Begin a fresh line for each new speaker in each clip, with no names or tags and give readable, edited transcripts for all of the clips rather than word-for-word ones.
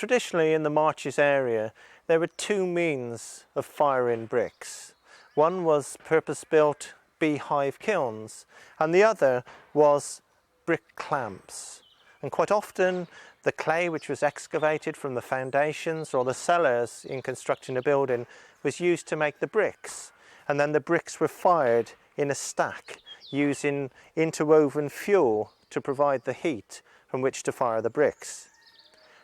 Traditionally in the Marches area there were two means of firing bricks. One was purpose-built beehive kilns and the other was brick clamps. And quite often the clay which was excavated from the foundations or the cellars in constructing a building was used to make the bricks, and then the bricks were fired in a stack using interwoven fuel to provide the heat from which to fire the bricks.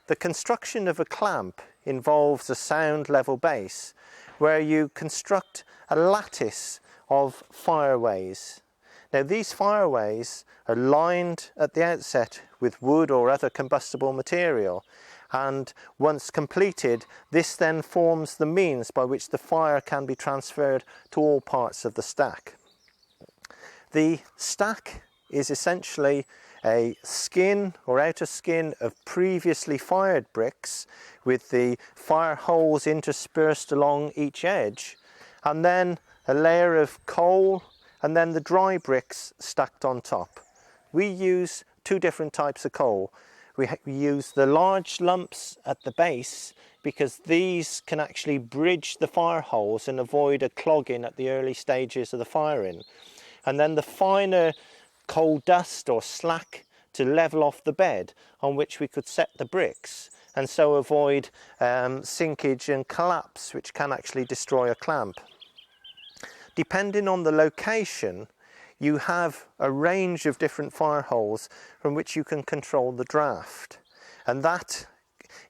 The construction of a clamp involves a sound level base where you construct a lattice of fireways. Now these fireways are lined at the outset with wood or other combustible material, and once completed this then forms the means by which the fire can be transferred to all parts of the stack. The stack is essentially a skin or outer skin of previously fired bricks with the fire holes interspersed along each edge, and then a layer of coal and then the dry bricks stacked on top. We use two different types of coal. We use the large lumps at the base because these can actually bridge the fire holes and avoid a clogging at the early stages of the firing. And then the finer coal dust or slack to level off the bed on which we could set the bricks and so avoid sinkage and collapse, which can actually destroy a clamp. Depending on the location, you have a range of different fire holes from which you can control the draft. And that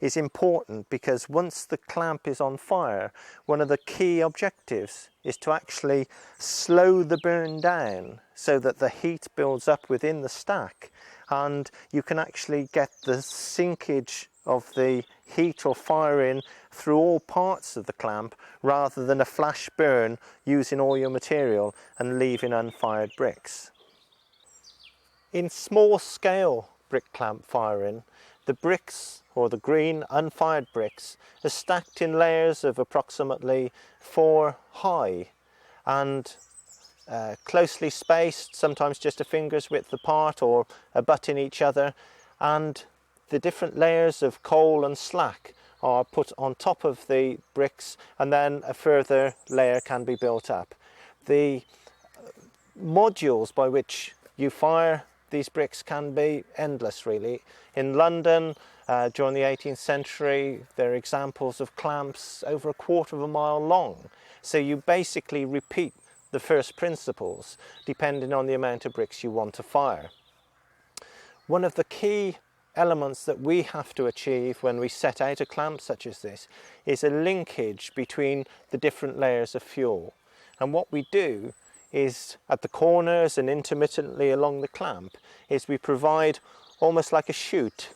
is important because once the clamp is on fire, one of the key objectives is to actually slow the burn down so that the heat builds up within the stack and you can actually get the sinkage of the heat or fire in through all parts of the clamp rather than a flash burn using all your material and leaving unfired bricks. In small scale brick clamp firing, the bricks or the green unfired bricks are stacked in layers of approximately 4 high and closely spaced, sometimes just a finger's width apart or abutting each other, and the different layers of coal and slack are put on top of the bricks and then a further layer can be built up. The modules by which you fire these bricks can be endless really. In London during the 18th century there are examples of clamps over 1/4 of a mile long. So you basically repeat the first principles depending on the amount of bricks you want to fire. One of the key elements that we have to achieve when we set out a clamp such as this is a linkage between the different layers of fuel. And what we do is at the corners and intermittently along the clamp is we provide almost like a chute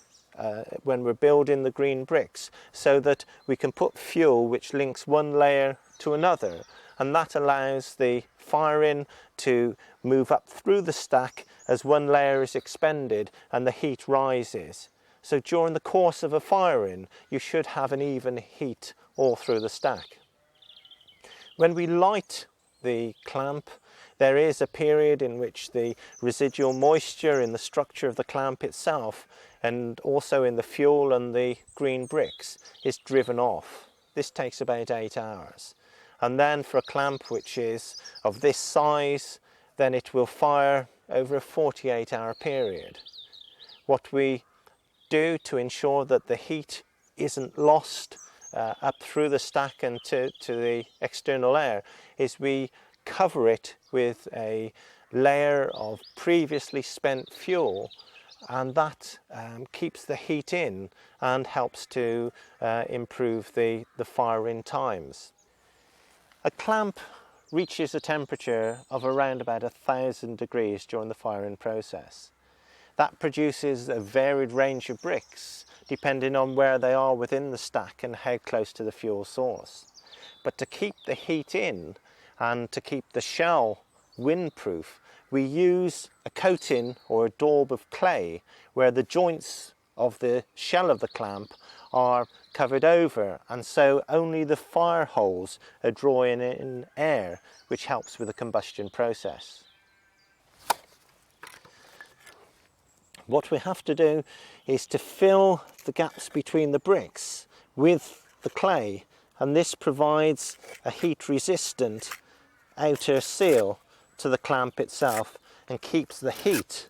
when we're building the green bricks so that we can put fuel which links one layer to another, and that allows the firing to move up through the stack as one layer is expended and the heat rises. So during the course of a firing you should have an even heat all through the stack. When we light the clamp, there is a period in which the residual moisture in the structure of the clamp itself and also in the fuel and the green bricks is driven off. This takes about 8 hours. And then for a clamp which is of this size, then it will fire over a 48-hour period. What we do to ensure that the heat isn't lost up through the stack and to the external air is we cover it with a layer of previously spent fuel, and that keeps the heat in and helps to improve the firing times. A clamp reaches a temperature of around about 1,000 degrees during the firing process. That produces a varied range of bricks depending on where they are within the stack and how close to the fuel source. But to keep the heat in and to keep the shell windproof, we use a coating or a daub of clay where the joints of the shell of the clamp are covered over, and so only the fire holes are drawing in air, which helps with the combustion process. What we have to do is to fill the gaps between the bricks with the clay, and this provides a heat resistant outer seal to the clamp itself and keeps the heat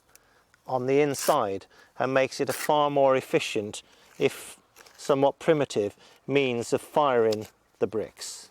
on the inside and makes it a far more efficient, if somewhat primitive, means of firing the bricks.